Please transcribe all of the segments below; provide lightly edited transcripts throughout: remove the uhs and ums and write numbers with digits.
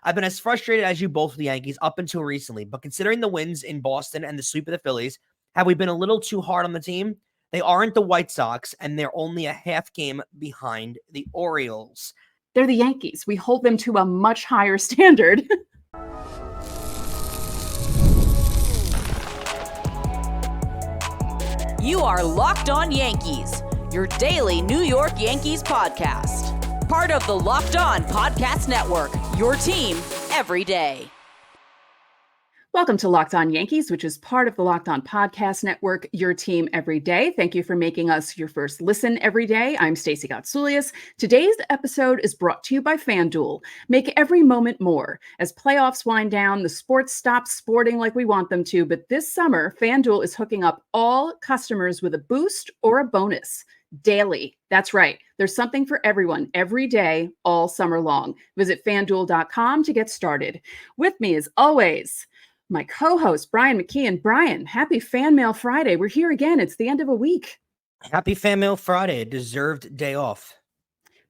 I've been as frustrated as you both with the Yankees up until recently, but considering the wins in Boston and the sweep of the Phillies, have we been a little too hard on the team? They aren't the White Sox, and they're only a half game behind the Orioles. They're the Yankees. We hold them to a much higher standard. You are Locked On Yankees, your daily New York Yankees podcast. Part of the Locked On Podcast Network, your team every day. Welcome to Locked On Yankees, which is part of the Locked On Podcast Network, your team every day. Thank you for making us your first listen every day. I'm Stacey Gotsoulias. Today's episode is brought to you by FanDuel. Make every moment more. As playoffs wind down, the sports stop sporting like we want them to, but this summer, FanDuel is hooking up all customers with a boost or a bonus daily. That's right. There's something for everyone every day, all summer long. Visit FanDuel.com to get started. With me, as always, my co-host, Brian McKeon. Brian, happy Fanmail Friday. We're here again. It's the end of a week. Happy Fanmail Friday, a deserved day off.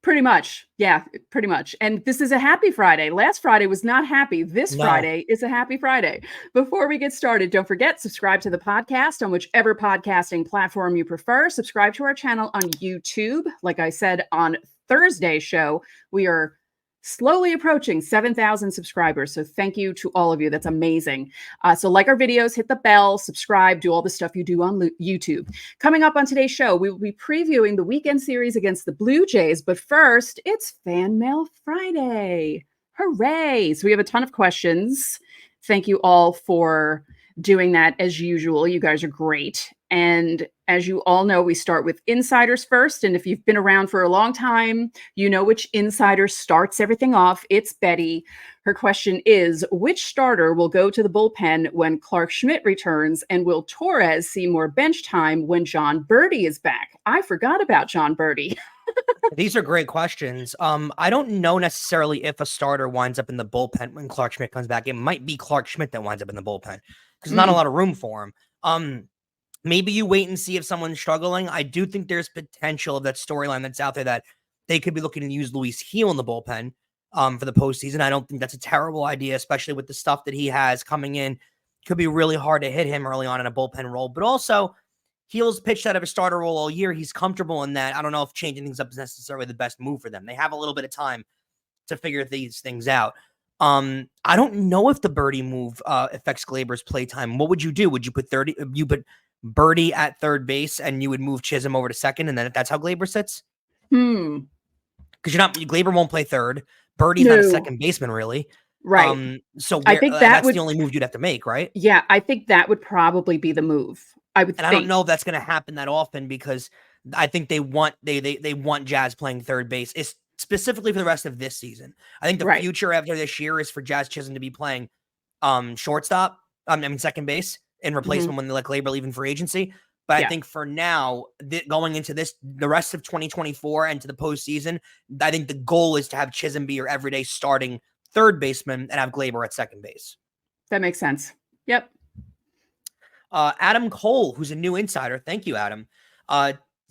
Pretty much. Yeah, pretty much. And this is a happy Friday. Last Friday was not happy. This Friday is a happy Friday. Before we get started, don't forget, subscribe to the podcast on whichever podcasting platform you prefer. Subscribe to our channel on YouTube. Like I said on Thursday's show, we are slowly approaching 7,000 subscribers. So thank you to all of you. That's amazing. So like our videos, hit the bell, subscribe, do all the stuff you do on YouTube. Coming up on today's show, we will be previewing the weekend series against the Blue Jays. But first, it's Fanmail Friday. Hooray. So we have a ton of questions. Thank you all for doing that as usual. You guys are great. And as you all know, we start with insiders first. And if you've been around for a long time, you know which insider starts everything off. It's Betty. Her question is, which starter will go to the bullpen when Clarke Schmidt returns? And will Torres see more bench time when Jon Berti is back? I forgot about Jon Berti. These are great questions. I don't know necessarily if a starter winds up in the bullpen when Clarke Schmidt comes back. It might be Clarke Schmidt that winds up in the bullpen because not a lot of room for him. Maybe you wait and see if someone's struggling. I do think there's potential of that storyline that's out there that they could be looking to use Luis Gil in the bullpen for the postseason. I don't think that's a terrible idea, especially with the stuff that he has coming in. Could be really hard to hit him early on in a bullpen role, but also Gil's pitched out of a starter role all year. He's comfortable in that. I don't know if changing things up is necessarily the best move for them. They have a little bit of time to figure these things out. I don't know if the Berti move affects Gleyber's playtime. What would you do? Would you put Berti at third base and you would move Chisholm over to second, and then that's how Gleyber sits? Because Gleyber won't play third. Berti's not a second baseman, really. Right. So I think that's the only move you'd have to make, right? Yeah, I think that would probably be the move. I don't know if that's going to happen that often because I think they want Jazz playing third base. It's specifically for the rest of this season. I think the future after this year is for Jazz Chisholm to be playing shortstop. Second base in replacement when they let Gleyber leave in free agency. But I think for now, going into the rest of 2024 and to the postseason, I think the goal is to have Chisholm be your everyday starting third baseman and have Gleyber at second base. That makes sense. Yep. Adam Cole, who's a new insider, thank you, Adam,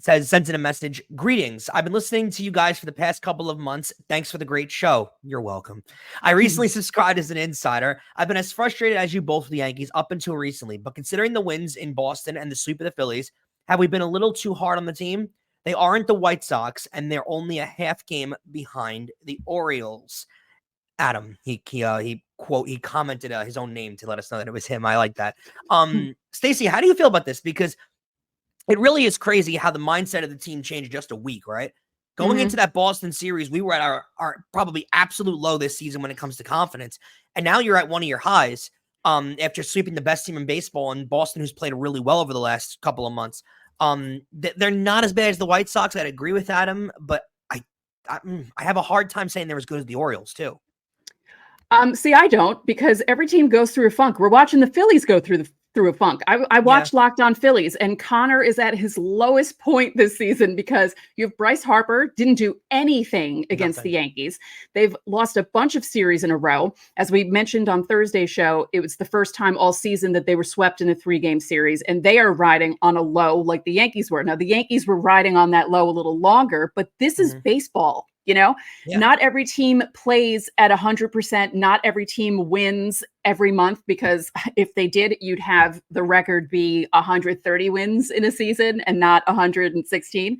sends in a message. Greetings. I've been listening to you guys for the past couple of months. Thanks for the great show. You're welcome. I recently subscribed as an insider. I've been as frustrated as you both with the Yankees up until recently, but considering the wins in Boston and the sweep of the Phillies, have we been a little too hard on the team? They aren't the White Sox, and they're only a half game behind the Orioles. Adam, he commented his own name to let us know that it was him. I like that. Stacey, how do you feel about this? Because it really is crazy how the mindset of the team changed just a week, right? Going into that Boston series, we were at our probably absolute low this season when it comes to confidence. And now you're at one of your highs after sweeping the best team in baseball, and Boston, who's played really well over the last couple of months. They're not as bad as the White Sox. I'd agree with Adam, but I have a hard time saying they're as good as the Orioles too. See, I don't, because every team goes through a funk. We're watching the Phillies go through a funk. I watched Locked On Phillies, and Connor is at his lowest point this season because you have Bryce Harper didn't do anything against the Yankees. They've lost a bunch of series in a row. As we mentioned on Thursday's show, it was the first time all season that they were swept in a 3-game series, and they are riding on a low like the Yankees were. Now, the Yankees were riding on that low a little longer, but this is baseball. Yeah. Not every team plays at 100%. Not every team wins every month, because if they did, you'd have the record be 130 wins in a season and not 116.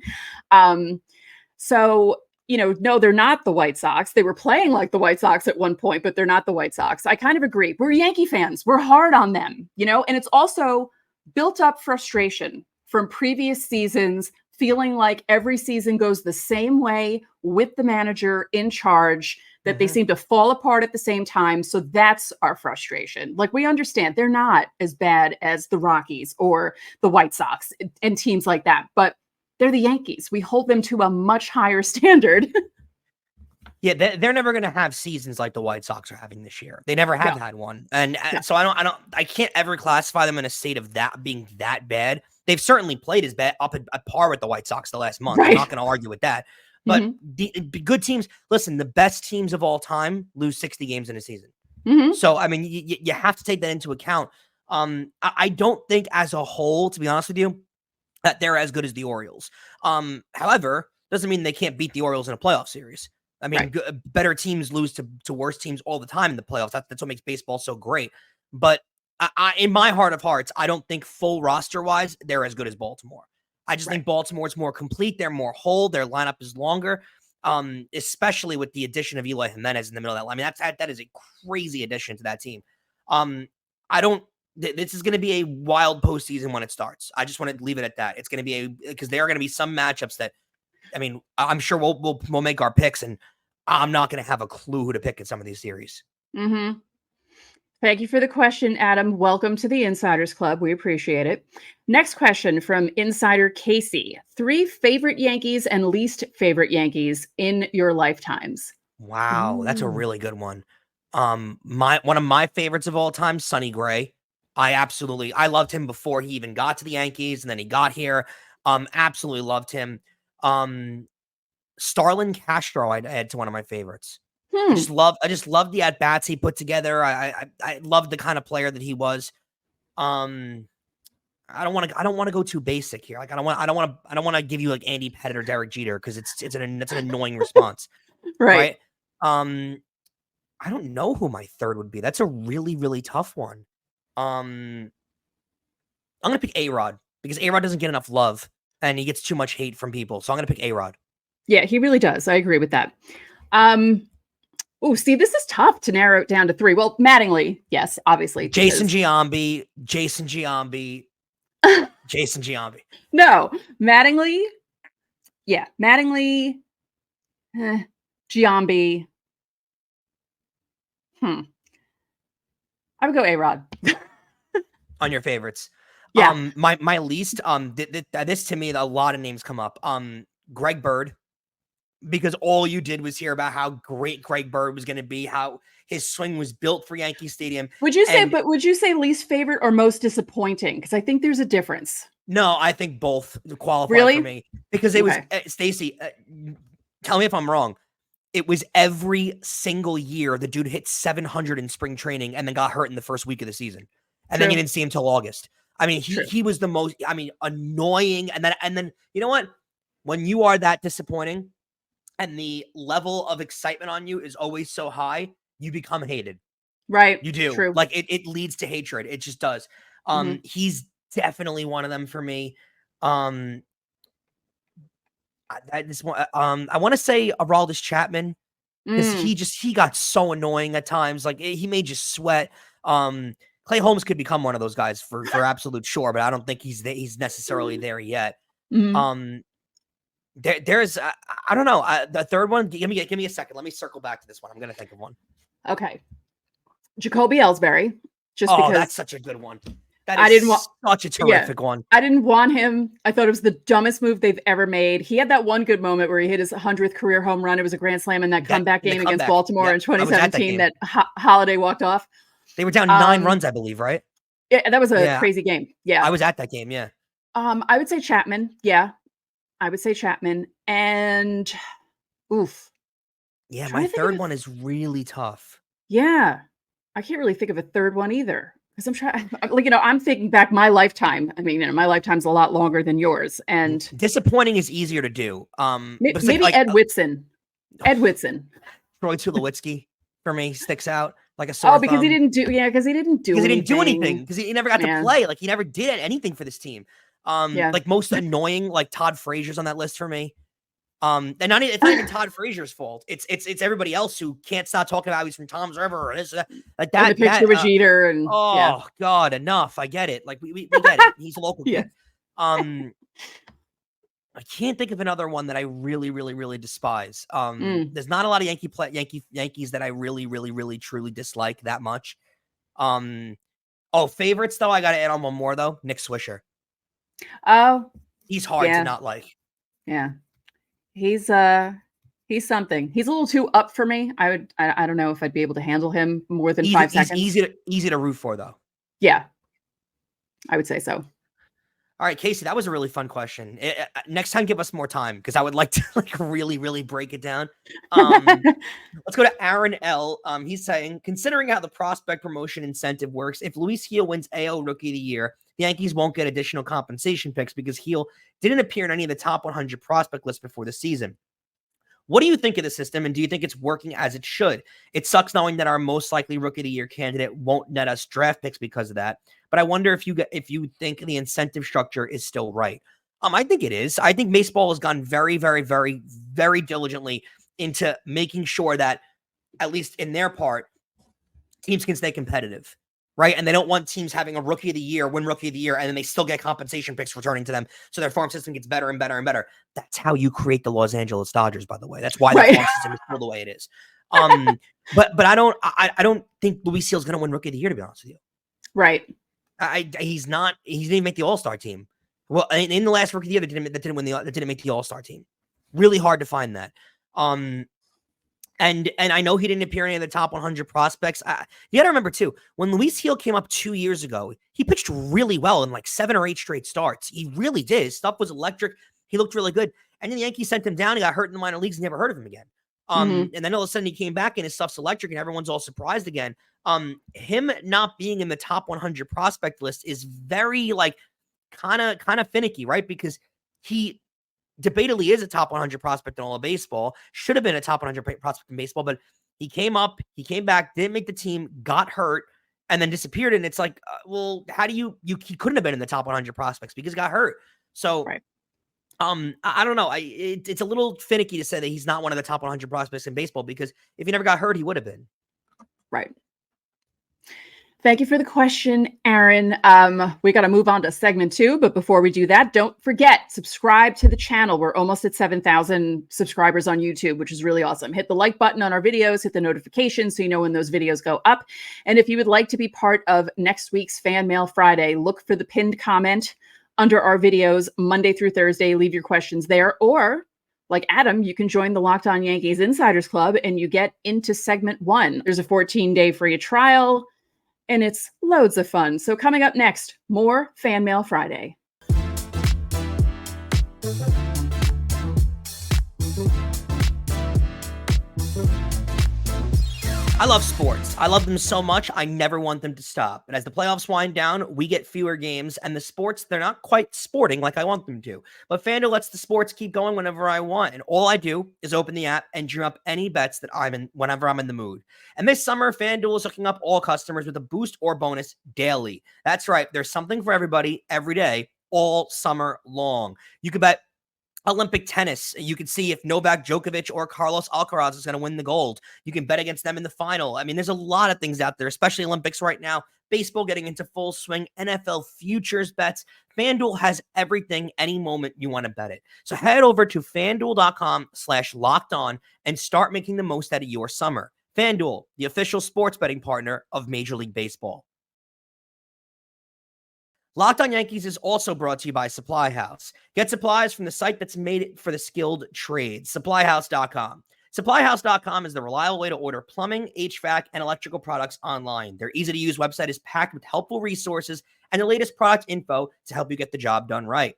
So, no, they're not the White Sox. They were playing like the White Sox at one point, but they're not the White Sox. I kind of agree. We're Yankee fans. We're hard on them, and it's also built up frustration from previous seasons, feeling like every season goes the same way with the manager in charge, that they seem to fall apart at the same time. So that's our frustration. Like, we understand they're not as bad as the Rockies or the White Sox and teams like that, but they're the Yankees. We hold them to a much higher standard. Yeah, they're never going to have seasons like the White Sox are having this year. They never have had one. And so I can't ever classify them in a state of that being that bad. They've certainly played as bad up at par with the White Sox the last month. Right. I'm not going to argue with that. But the good teams, listen, the best teams of all time lose 60 games in a season. So, I mean, you have to take that into account. I don't think as a whole, to be honest with you, that they're as good as the Orioles. However, doesn't mean they can't beat the Orioles in a playoff series. I mean, better teams lose to worse teams all the time in the playoffs. That's what makes baseball so great. But I, in my heart of hearts, I don't think full roster-wise, they're as good as Baltimore. I just think Baltimore's more complete. They're more whole. Their lineup is longer, especially with the addition of Eloy Jimenez in the middle of that line. I mean, that is a crazy addition to that team. This is going to be a wild postseason when it starts. I just want to leave it at that. It's going to be because there are going to be some matchups that, I mean, I'm sure we'll make our picks, and I'm not going to have a clue who to pick in some of these series. Thank you for the question, Adam. Welcome to the Insiders Club. We appreciate it. Next question from Insider Casey. 3 favorite Yankees and least favorite Yankees in your lifetimes. Wow, that's a really good one. One of my favorites of all time, Sonny Gray. I loved him before he even got to the Yankees, and then he got here. Absolutely loved him. Starlin Castro, I'd add to one of my favorites. I just love the at-bats he put together. I love the kind of player that he was. I don't want to go too basic here. Like, I don't want to give you like Andy Pettitte or Derek Jeter, because it's an annoying response. Right. I don't know who my third would be. That's a really, really tough one. I'm going to pick A-Rod, because A-Rod doesn't get enough love and he gets too much hate from people. So I'm going to pick A-Rod. Yeah, he really does. I agree with that. Oh, see, this is tough to narrow it down to 3. Well, Mattingly, yes, obviously. Jason Giambi. No, Mattingly. Yeah, Mattingly. Giambi. I would go A-Rod. On your favorites. Yeah. My least, this to me, a lot of names come up. Greg Bird, because all you did was hear about how great Greg Bird was going to be, how his swing was built for Yankee Stadium. Would you say least favorite or most disappointing? Because I think there's a difference. No, I think both qualify for me, because it was Stacey. Tell me if I'm wrong. It was every single year the dude hit 700 in spring training and then got hurt in the first week of the season, and then you didn't see him till August. I mean, he was the most, annoying. And then you know what? When you are that disappointing and the level of excitement on you is always so high, you become hated. Right. You do. True. Like it leads to hatred. It just does. He's definitely one of them for me. I want to say Aroldis Chapman, because he got so annoying at times. Like, he made you sweat. Clay Holmes could become one of those guys for absolute sure, but I don't think he's necessarily there yet. There's I don't know. The third one, give me a second. Let me circle back to this one. I'm gonna think of one. Okay, Jacoby Ellsbury. Because that's such a good one. That is such a terrific one. I didn't want him. I thought it was the dumbest move they've ever made. He had that one good moment where he hit his 100th career home run. It was a grand slam in that comeback game against Baltimore in 2017 that Holiday walked off. They were down 9 runs, I believe, right? Yeah, that was a crazy game. Yeah. I was at that game, yeah. I would say Chapman. Yeah. I would say Chapman. And oof. Yeah, my third one is really tough. Yeah. I can't really think of a third one either. Because I'm trying, I'm thinking back my lifetime. I mean, my lifetime's a lot longer than yours. And disappointing is easier to do. Maybe Ed Whitson. Ed Whitson. Troy Tulowitzki for me sticks out like a sore Oh, because thumb. he didn't do anything. Because he never got to play. Like he never did anything for this team. Like most annoying, like Todd Frazier's on that list for me. And it's not even Todd Frazier's fault. It's everybody else who can't stop talking about he's from Tom's River or this, like that. And the picture with Jeter and God, enough. I get it. Like we get it. He's a local kid. I can't think of another one that I really, really, really despise. There's not a lot of Yankees that I really, really, really, truly dislike that much. Favorites though. I got to add on one more though. Nick Swisher. Oh, he's hard to not like. Yeah, he's something. He's a little too up for me. I don't know if I'd be able to handle him more than 5 seconds. Easy to root for though. Yeah, I would say so. All right, Casey, that was a really fun question. Next time, give us more time because I would like to really, really break it down. Let's go to Aaron L. He's saying, considering how the prospect promotion incentive works, if Luis Gil wins AL Rookie of the Year, the Yankees won't get additional compensation picks because Gil didn't appear in any of the top 100 prospect lists before the season. What do you think of the system, and do you think it's working as it should? It sucks knowing that our most likely Rookie of the Year candidate won't net us draft picks because of that. But I wonder if you think the incentive structure is still right. I think it is. I think baseball has gone very, very, very, very diligently into making sure that, at least in their part, teams can stay competitive, right? And they don't want teams having a Rookie of the Year, win Rookie of the Year, and then they still get compensation picks returning to them. So their farm system gets better and better and better. That's how you create the Los Angeles Dodgers, by the way. That's why the farm system is still the way it is. But I don't think Luis Gil's going to win Rookie of the Year, to be honest with you. Right. He's not. He didn't make the All-Star team. Well, in the last Rookie of the Year, that didn't make the All-Star team. Really hard to find that. And I know he didn't appear in any of the top 100 prospects. You got to remember too, when Luis Gil came up 2 years ago, he pitched really well in like 7 or 8 straight starts. He really did. His stuff was electric. He looked really good. And then the Yankees sent him down. He got hurt in the minor leagues. And never heard of him again. And then all of a sudden he came back and his stuff's electric and everyone's all surprised again. Him not being in the top 100 prospect list is very kind of finicky, right? Because he debatably is a top 100 prospect in all of baseball, should have been a top 100 prospect in baseball, but he came up, he came back, didn't make the team, got hurt, and then disappeared. And it's like, well, how do you he couldn't have been in the top 100 prospects because he got hurt. So, right. I don't know. It's a little finicky to say that he's not one of the top 100 prospects in baseball because if he never got hurt, he would have been. Right. Thank you for the question, Aaron. We got to move on to segment 2, but before we do that, don't forget, subscribe to the channel. We're almost at 7,000 subscribers on YouTube, which is really awesome. Hit the like button on our videos, hit the notifications so you know when those videos go up. And if you would like to be part of next week's Fan Mail Friday, look for the pinned comment under our videos Monday through Thursday. Leave your questions there, or like Adam, you can join the Locked On Yankees Insiders Club and you get into segment 1. There's a 14-day free trial. And it's loads of fun. So coming up next, more Fan Mail Friday. I love sports. I love them so much, I never want them to stop. And as the playoffs wind down, we get fewer games, and the sports, they're not quite sporting like I want them to. But FanDuel lets the sports keep going whenever I want. And all I do is open the app and dream up any bets that I'm in whenever I'm in the mood. And this summer, FanDuel is hooking up all customers with a boost or bonus daily. That's right. There's something for everybody every day, all summer long. You could bet Olympic tennis. You can see if Novak Djokovic or Carlos Alcaraz is going to win the gold. You can bet against them in the final. I mean, there's a lot of things out there, especially Olympics right now. Baseball getting into full swing, NFL futures bets. FanDuel has everything any moment you want to bet it. So head over to FanDuel.com/lockedon and start making the most out of your summer. FanDuel, the official sports betting partner of Major League Baseball. Locked On Yankees is also brought to you by SupplyHouse. Get supplies from the site that's made it for the skilled trades, SupplyHouse.com. SupplyHouse.com is the reliable way to order plumbing, HVAC, and electrical products online. Their easy-to-use website is packed with helpful resources and the latest product info to help you get the job done right.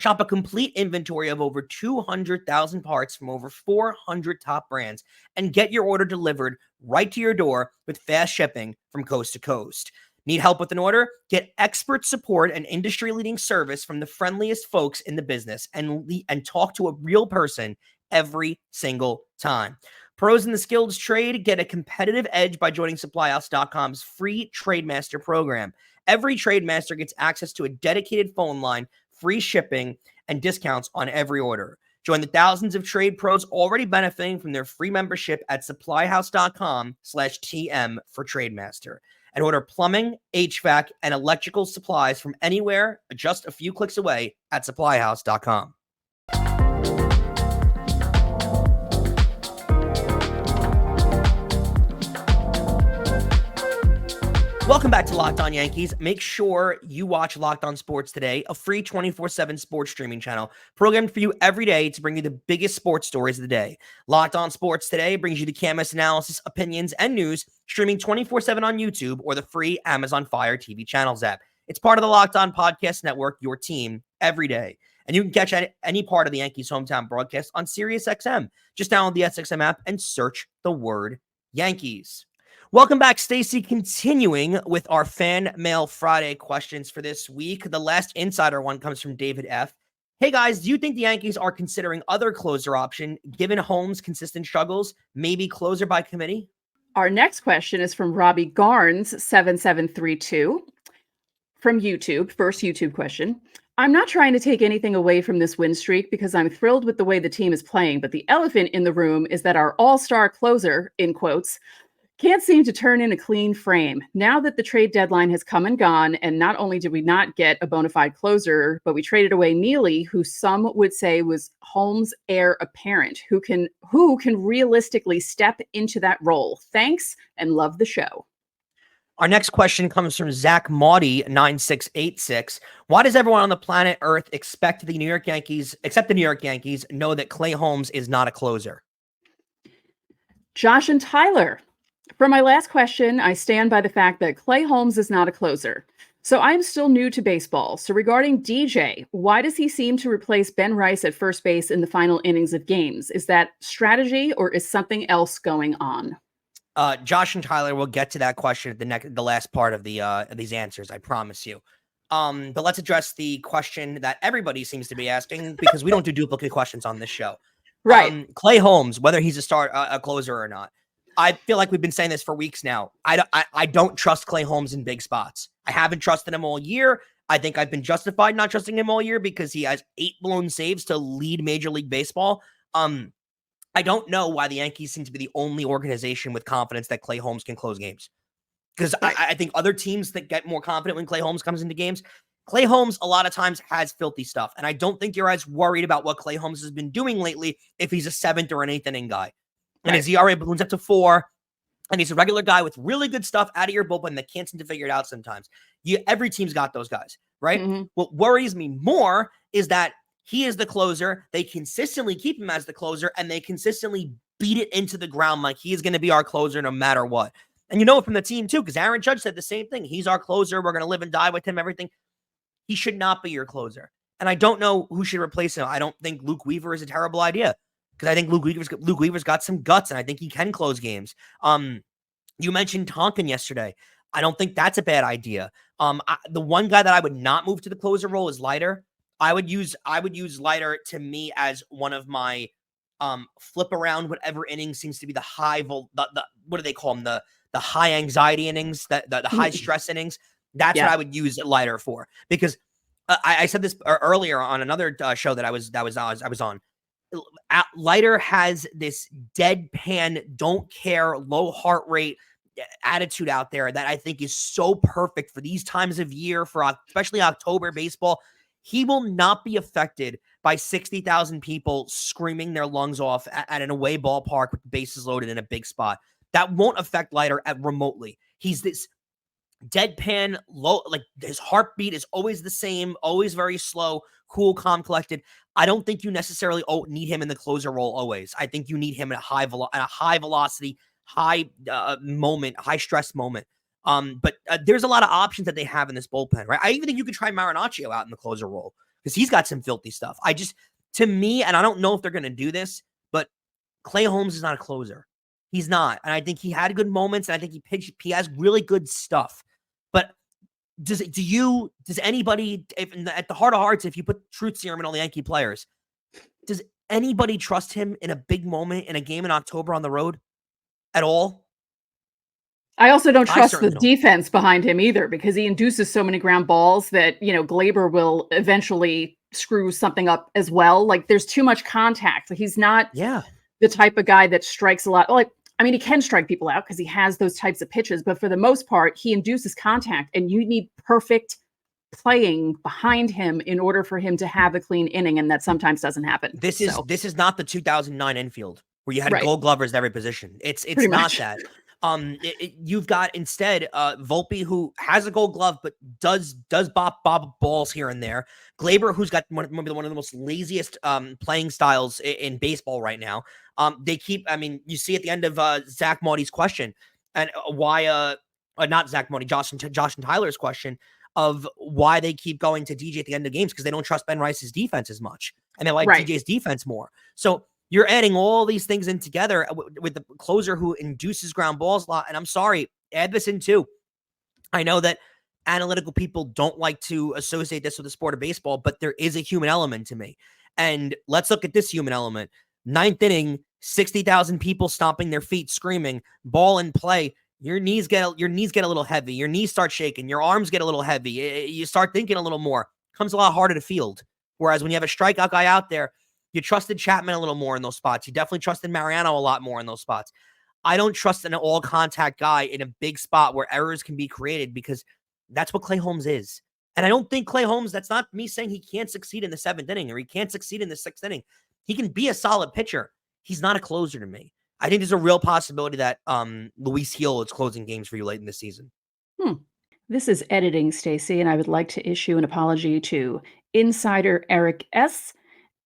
Shop a complete inventory of over 200,000 parts from over 400 top brands and get your order delivered right to your door with fast shipping from coast to coast. Need help with an order? Get expert support and industry-leading service from the friendliest folks in the business and talk to a real person every single time. Pros in the skills trade get a competitive edge by joining SupplyHouse.com's free TradeMaster program. Every TradeMaster gets access to a dedicated phone line, free shipping, and discounts on every order. Join the thousands of trade pros already benefiting from their free membership at SupplyHouse.com/TM for TradeMaster. And order plumbing, HVAC, and electrical supplies from anywhere just a few clicks away at SupplyHouse.com. Welcome back to Locked On Yankees. Make sure you watch Locked On Sports Today, a free 24/7 sports streaming channel programmed for you every day to bring you the biggest sports stories of the day. Locked On Sports Today brings you the canvas analysis, opinions, and news streaming 24/7 on YouTube or the free Amazon Fire TV channels app. It's part of the Locked On Podcast Network, your team every day. And you can catch any part of the Yankees hometown broadcast on SiriusXM. Just download the SXM app and search the word Yankees. Welcome back, Stacey. Continuing with our Fan Mail Friday questions for this week. The last insider one comes from David F. Hey, guys, do you think the Yankees are considering other closer option, given Holmes' consistent struggles, maybe closer by committee? Our next question is from Robbie Garns, 7732, from YouTube. First YouTube question. I'm not trying to take anything away from this win streak because I'm thrilled with the way the team is playing, but the elephant in the room is that our all-star closer, in quotes, can't seem to turn in a clean frame. Now that the trade deadline has come and gone, and not only did we not get a bona fide closer, but we traded away Neely, who some would say was Holmes' heir apparent, who can realistically step into that role. Thanks, and love the show. Our next question comes from Zach Maudie, 9686. Why does everyone on the planet Earth except the New York Yankees, know that Clay Holmes is not a closer? Josh and Tyler. For my last question, I stand by the fact that Clay Holmes is not a closer. So I'm still new to baseball. So regarding DJ, why does he seem to replace Ben Rice at first base in the final innings of games? Is that strategy or is something else going on? Josh and Tyler will get to that question at the last part of these answers, I promise you. But let's address the question that everybody seems to be asking because we don't do duplicate questions on this show. Right. Clay Holmes, whether he's a closer or not. I feel like we've been saying this for weeks now. I don't trust Clay Holmes in big spots. I haven't trusted him all year. I think I've been justified not trusting him all year because he has 8 blown saves to lead Major League Baseball. I don't know why the Yankees seem to be the only organization with confidence that Clay Holmes can close games. Because I think other teams that get more confident when Clay Holmes comes into games, Clay Holmes a lot of times has filthy stuff. And I don't think you're as worried about what Clay Holmes has been doing lately if he's a 7th or an 8th inning guy. And his ERA balloons up to 4, and he's a regular guy with really good stuff out of your bullpen that can't seem to figure it out sometimes. Every team's got those guys, right? Mm-hmm. What worries me more is that he is the closer. They consistently keep him as the closer, and they consistently beat it into the ground like he is going to be our closer no matter what. And you know it from the team, too, because Aaron Judge said the same thing. He's our closer. We're going to live and die with him, everything. He should not be your closer. And I don't know who should replace him. I don't think Luke Weaver is a terrible idea. Because I think Luke Weaver's got some guts, and I think he can close games. You mentioned Tonkin yesterday. I don't think that's a bad idea. The one guy that I would not move to the closer role is Leiter. I would use Leiter to me as one of my flip around whatever inning seems to be the high what do they call them? The high anxiety innings, the high stress innings. That's what I would use Leiter for. Because I said this earlier on another show that I was on. Leiter has this deadpan, don't care, low heart rate attitude out there that I think is so perfect for these times of year, for especially October baseball. He will not be affected by 60,000 people screaming their lungs off at an away ballpark with bases loaded in a big spot. That won't affect Leiter remotely. He's this deadpan, low, like his heartbeat is always the same, always very slow, cool, calm, collected. I don't think you necessarily need him in the closer role always. I think you need him at a high velocity, high moment, high stress moment. But there's a lot of options that they have in this bullpen, right? I even think you could try Marinaccio out in the closer role because he's got some filthy stuff. To me, and I don't know if they're going to do this, but Clay Holmes is not a closer. He's not. And I think he had good moments, and I think he has really good stuff. But does anybody, at the heart of hearts, if you put truth serum in all the Yankee players, does anybody trust him in a big moment in a game in October on the road at all? I also don't I trust the certainly don't. defense behind him either, because he induces so many ground balls that, Glaber will eventually screw something up as well. Like, there's too much contact. He's not Yeah. the type of guy that strikes a lot. Like, I mean, he can strike people out because he has those types of pitches, but for the most part, he induces contact, and you need perfect playing behind him in order for him to have a clean inning, and that sometimes doesn't happen. This is not the 2009 infield where you had Right. Gold Glovers at every position. It's Pretty not much. that. You've got instead Volpe, who has a Gold Glove but does bob balls here and there. Glaber, who's got one of the most laziest playing styles in baseball right now. They keep. I mean, you see at the end of Zach Maudy's question, and why not Zach Maudy, Josh and Tyler's question of why they keep going to DJ at the end of games, because they don't trust Ben Rice's defense as much, and they like Right. DJ's defense more. So you're adding all these things in together with the closer who induces ground balls a lot. And I'm sorry, add this in too. I know that analytical people don't like to associate this with the sport of baseball, but there is a human element to me. And let's look at this human element. 9th inning, 60,000 people stomping their feet, screaming, ball in play. Your knees get a little heavy. Your knees start shaking. Your arms get a little heavy. You start thinking a little more. Comes a lot harder to field. Whereas when you have a strikeout guy out there, you trusted Chapman a little more in those spots. You definitely trusted Mariano a lot more in those spots. I don't trust an all-contact guy in a big spot where errors can be created, because that's what Clay Holmes is. And I don't think Clay Holmes, that's not me saying he can't succeed in the 7th inning or he can't succeed in the 6th inning. He can be a solid pitcher. He's not a closer to me. I think there's a real possibility that Luis Gil is closing games for you late in the season. This is editing, Stacey, and I would like to issue an apology to Insider Eric S.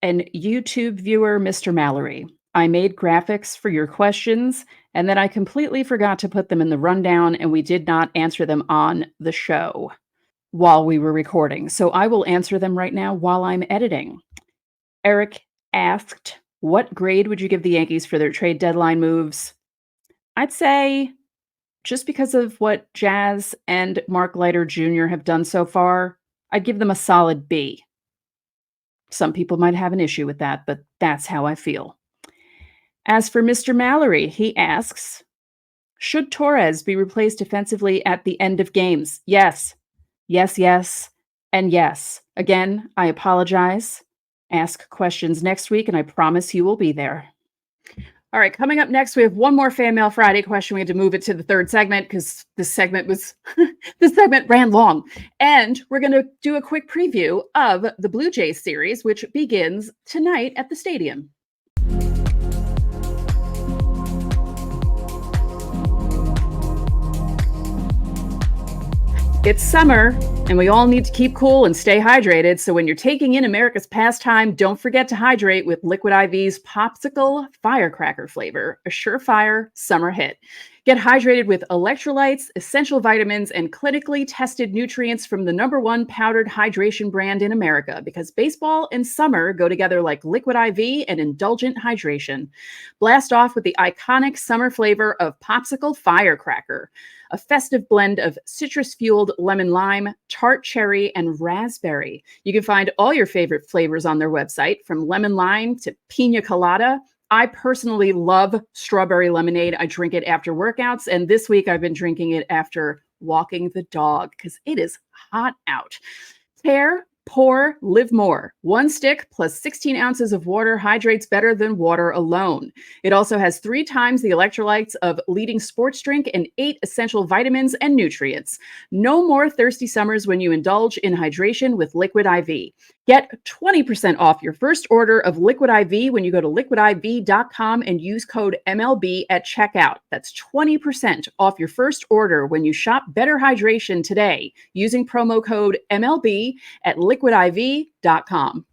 and YouTube viewer Mr. Mallory. I made graphics for your questions, and then I completely forgot to put them in the rundown, and we did not answer them on the show while we were recording. So I will answer them right now while I'm editing. Eric asked, what grade would you give the Yankees for their trade deadline moves? I'd say, just because of what Jazz and Mark Leiter Jr. have done so far, I'd give them a solid B. Some people might have an issue with that, but that's how I feel. As for Mr. Mallory, he asks, should Torres be replaced defensively at the end of games? Yes. Yes, yes, and yes. Again, I apologize. Ask questions next week, and I promise you will be there. All right, coming up next, we have one more Fanmail Friday question. We had to move it to the third segment because this segment ran long. And we're going to do a quick preview of the Blue Jays series, which begins tonight at the stadium. It's summer, and we all need to keep cool and stay hydrated. So when you're taking in America's pastime, don't forget to hydrate with Liquid IV's Popsicle Firecracker flavor, a surefire summer hit. Get hydrated with electrolytes, essential vitamins, and clinically tested nutrients from the #1 powdered hydration brand in America, because baseball and summer go together like Liquid IV and indulgent hydration. Blast off with the iconic summer flavor of Popsicle Firecracker, a festive blend of citrus-fueled lemon lime, tart cherry, and raspberry. You can find all your favorite flavors on their website, from lemon lime to pina colada. I personally love strawberry lemonade. I drink it after workouts, and this week I've been drinking it after walking the dog because it is hot out. Tear, pour, live more. One stick plus 16 ounces of water hydrates better than water alone. It also has 3 times the electrolytes of leading sports drink and 8 essential vitamins and nutrients. No more thirsty summers when you indulge in hydration with Liquid IV. Get 20% off your first order of Liquid IV when you go to liquidiv.com and use code MLB at checkout. That's 20% off your first order when you shop Better Hydration today using promo code MLB at liquidiv.com.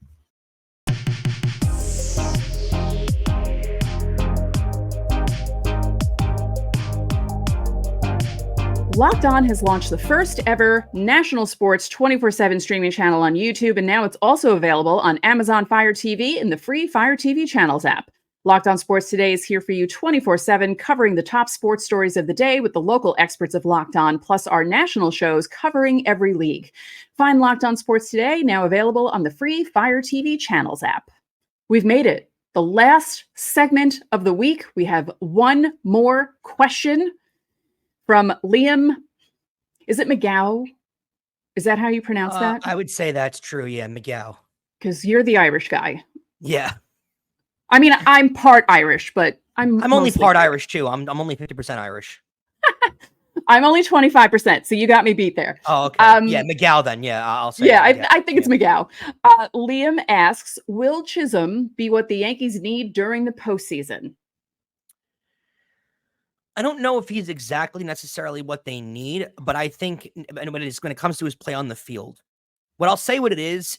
Locked On has launched the first ever national sports 24/7 streaming channel on YouTube, and now it's also available on Amazon Fire TV and the free Fire TV Channels app. Locked On Sports Today is here for you 24/7, covering the top sports stories of the day with the local experts of Locked On, plus our national shows covering every league. Find Locked On Sports Today, now available on the free Fire TV Channels app. We've made it. the last segment of the week. We have one more question from Liam. Is it McGow? Is that how you pronounce that? I would say that's true. Yeah, McGow. Because you're the Irish guy. Yeah. I mean, I'm part Irish, but I'm only part Irish too. I'm only 50% Irish. I'm only 25%, so you got me beat there. Oh, okay. Yeah, McGow then. Yeah, I'll say. Yeah, I think it's McGow. Liam asks, will Chisholm be what the Yankees need during the postseason? I don't know if he's exactly necessarily what they need, but I think when it comes to his play on the field, what I'll say what it is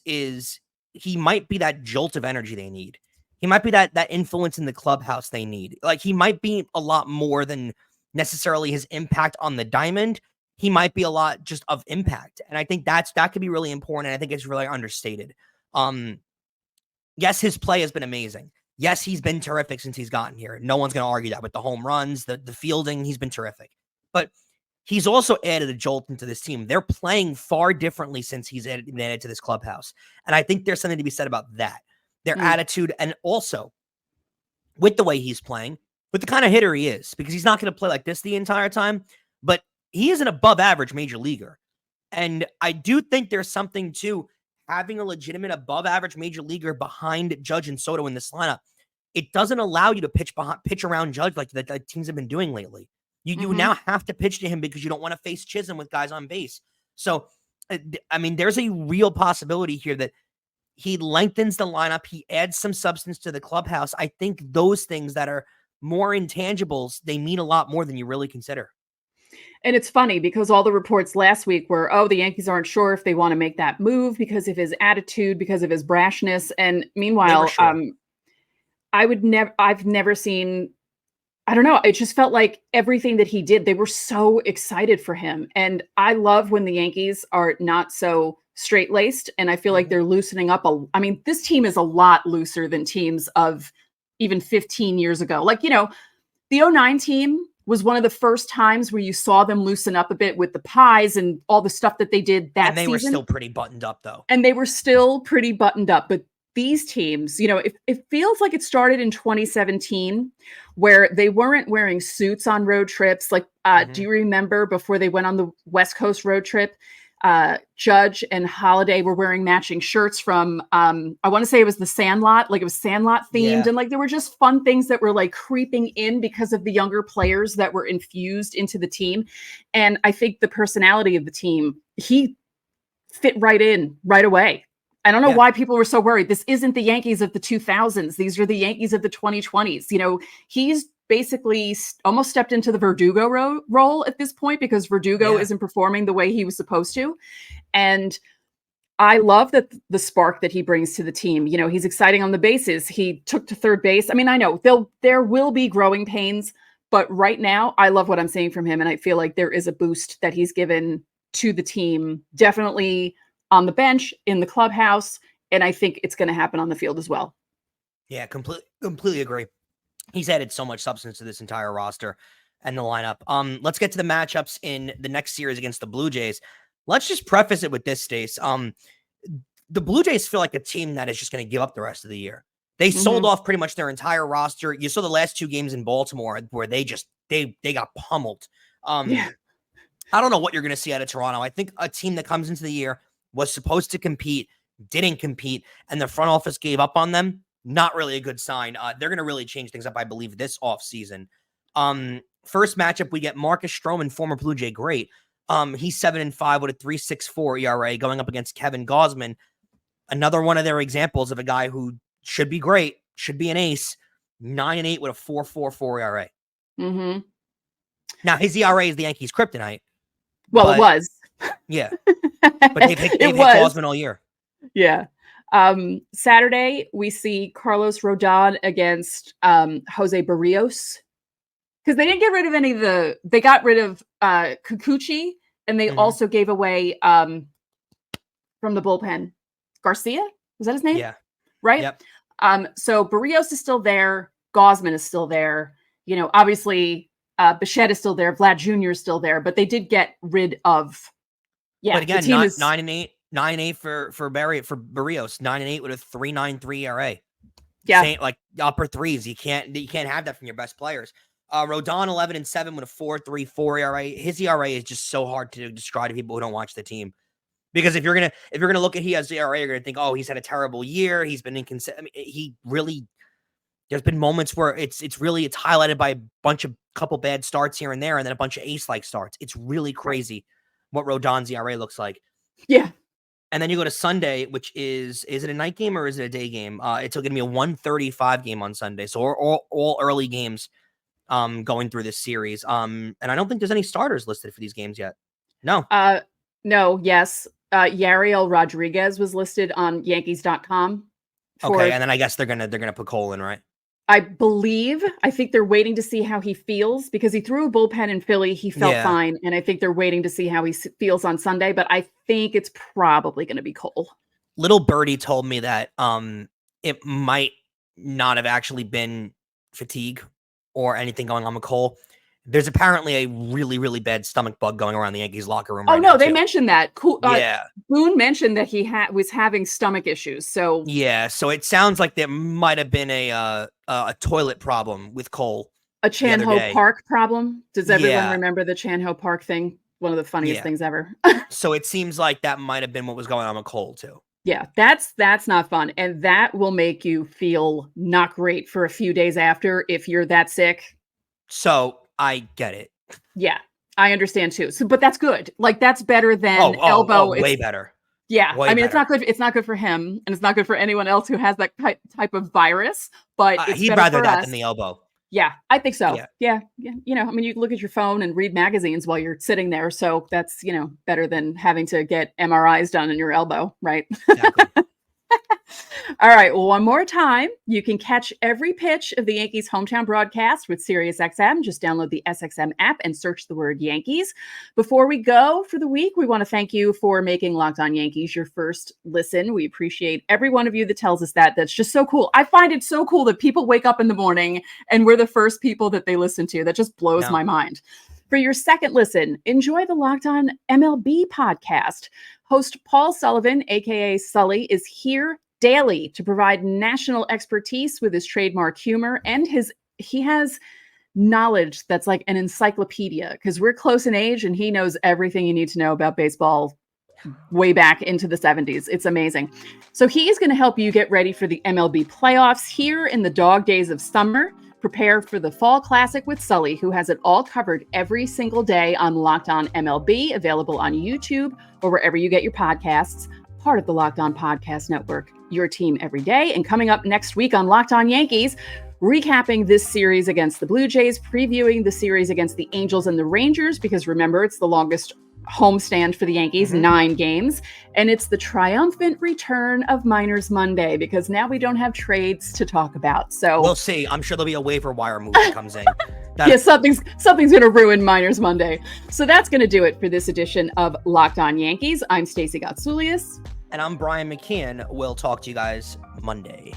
he might be that jolt of energy they need. He might be that influence in the clubhouse they need. Like, he might be a lot more than necessarily his impact on the diamond. He might be a lot just of impact. And I think that could be really important. And I think it's really understated. Yes, his play has been amazing. Yes, he's been terrific since he's gotten here. No one's going to argue that with the home runs, the fielding, he's been terrific. But he's also added a jolt into this team. They're playing far differently since he's been added to this clubhouse. And I think there's something to be said about that. Their attitude, and also with the way he's playing, with the kind of hitter he is, because he's not going to play like this the entire time, but he is an above average major leaguer. And I do think there's something to having a legitimate above average major leaguer behind Judge and Soto in this lineup. It doesn't allow you to pitch around Judge like the teams have been doing lately. You now have to pitch to him because you don't want to face Chisholm with guys on base. So, I mean, there's a real possibility here that he lengthens the lineup. He adds some substance to the clubhouse. I think those things that are more intangibles, they mean a lot more than you really consider. And it's funny because all the reports last week were, the Yankees aren't sure if they want to make that move because of his attitude, because of his brashness. And meanwhile, sure. I've never seen, I don't know. It just felt like everything that he did, they were so excited for him. And I love when the Yankees are not so straight-laced, and I feel like they're loosening up. I mean, this team is a lot looser than teams of even 15 years ago. Like, the 2009 team was one of the first times where you saw them loosen up a bit with the pies and all the stuff that they did that season. And they were still pretty buttoned up, though. And they were still pretty buttoned up. But these teams, it feels like it started in 2017 where they weren't wearing suits on road trips. Like, do you remember before they went on the West Coast road trip, Judge and Holiday were wearing matching shirts from, I want to say it was the Sandlot, like it was Sandlot themed. Yeah. And like, there were just fun things that were like creeping in because of the younger players that were infused into the team. And I think the personality of the team, he fit right in right away. I don't know why people were so worried. This isn't the Yankees of the 2000s. These are the Yankees of the 2020s. He's basically almost stepped into the Verdugo role at this point because Verdugo isn't performing the way he was supposed to. And I love that the spark that he brings to the team. He's exciting on the bases. He took to third base. I mean, I know there will be growing pains, but right now I love what I'm seeing from him. And I feel like there is a boost that he's given to the team, definitely on the bench, in the clubhouse. And I think it's going to happen on the field as well. Yeah, completely agree. He's added so much substance to this entire roster and the lineup. Let's get to the matchups in the next series against the Blue Jays. Let's just preface it with this, Stace. The Blue Jays feel like a team that is just going to give up the rest of the year. They sold off pretty much their entire roster. You saw the last two games in Baltimore where they got pummeled. I don't know what you're going to see out of Toronto. I think a team that comes into the year was supposed to compete, didn't compete, and the front office gave up on them. Not really a good sign. They're going to really change things up, I believe, this offseason. First matchup, we get Marcus Stroman, former Blue Jay great. He's 7-5 with a 3.64 ERA going up against Kevin Gausman. Another one of their examples of a guy who should be great, should be an ace. 9-8 with a 4.44 ERA. Mm-hmm. Now, his ERA is the Yankees' kryptonite. Well, it was. Yeah. But they've hit Gausman all year. Yeah. Saturday, we see Carlos Rodon against Jose Barrios. Because they didn't get rid of they got rid of Kikuchi, and they also gave away from the bullpen Garcia. Was that his name? Yeah. Right? Yep. So Barrios is still there. Gausman is still there. Obviously Bichette is still there. Vlad Jr. is still there, but they did get rid of. Yeah. But again, 9-8 for Barrios, 9-8 with a 3.93 ERA. Yeah. Like upper threes. You can't have that from your best players. Rodon 11-7 with a 4.34 ERA. His ERA is just so hard to describe to people who don't watch the team. Because if you're gonna look at his ERA, you're gonna think, oh, he's had a terrible year. He's been inconsistent. I mean, there's been moments where it's highlighted by a couple bad starts here and there, and then a bunch of ace-like starts. It's really crazy what Rodon's ERA looks like. Yeah. And then you go to Sunday, which is it a night game or is it a day game? It's going to be a 1:35 game on Sunday. So all early games going through this series. And I don't think there's any starters listed for these games yet. No. No, yes. Yariel Rodriguez was listed on Yankees.com. Okay, and then I guess they're gonna put Cole in, right? I think they're waiting to see how he feels because he threw a bullpen in Philly. He felt fine. And I think they're waiting to see how he feels on Sunday, but I think it's probably going to be Cole. Little Birdie told me that it might not have actually been fatigue or anything going on with Cole. There's apparently a really, really bad stomach bug going around the Yankees locker room right now. Oh, no, they mentioned that. Cool. Yeah. Boone mentioned that he was having stomach issues. So yeah, so it sounds like there might have been a toilet problem with Cole. A Chan-Ho Park problem. Does everyone remember the Chan-Ho Park thing? One of the funniest things ever. So it seems like that might have been what was going on with Cole too. Yeah, that's not fun. And that will make you feel not great for a few days after if you're that sick. So I get it. Yeah, I understand too. So, but that's good. Like that's better than elbow. Way better. Yeah, I mean, it's not good. It's not good for him, and it's not good for anyone else who has that type of virus. But he'd rather that than the elbow. Yeah, I think so. Yeah. You know, I mean, you look at your phone and read magazines while you're sitting there, so that's better than having to get MRIs done in your elbow, right? Exactly. All right. Well, one more time, you can catch every pitch of the Yankees hometown broadcast with SiriusXM. Just download the SXM app and search the word Yankees. Before we go for the week, we want to thank you for making Locked On Yankees your first listen. We appreciate every one of you that tells us that. That's just so cool. I find it so cool that people wake up in the morning and we're the first people that they listen to. That just blows my mind. For your second listen, enjoy the Locked On MLB podcast. Host Paul Sullivan, aka Sully, is here daily to provide national expertise with his trademark humor, and he has knowledge that's like an encyclopedia because we're close in age and he knows everything you need to know about baseball way back into the 70s. It's amazing. So he's going to help you get ready for the MLB playoffs here in the dog days of summer. Prepare for the Fall Classic with Sully, who has it all covered every single day on Locked On MLB, available on YouTube or wherever you get your podcasts, part of the Locked On Podcast Network, your team every day. And coming up next week on Locked On Yankees, recapping this series against the Blue Jays, previewing the series against the Angels and the Rangers, because remember, it's the longest homestand for the Yankees, 9 games. And it's the triumphant return of Miners Monday, because now we don't have trades to talk about. So we'll see. I'm sure there'll be a waiver wire move that comes in. Yeah, something's going to ruin Miners Monday. So that's going to do it for this edition of Locked On Yankees. I'm Stacey Gotsoulias. And I'm Brian McKeon. We'll talk to you guys Monday.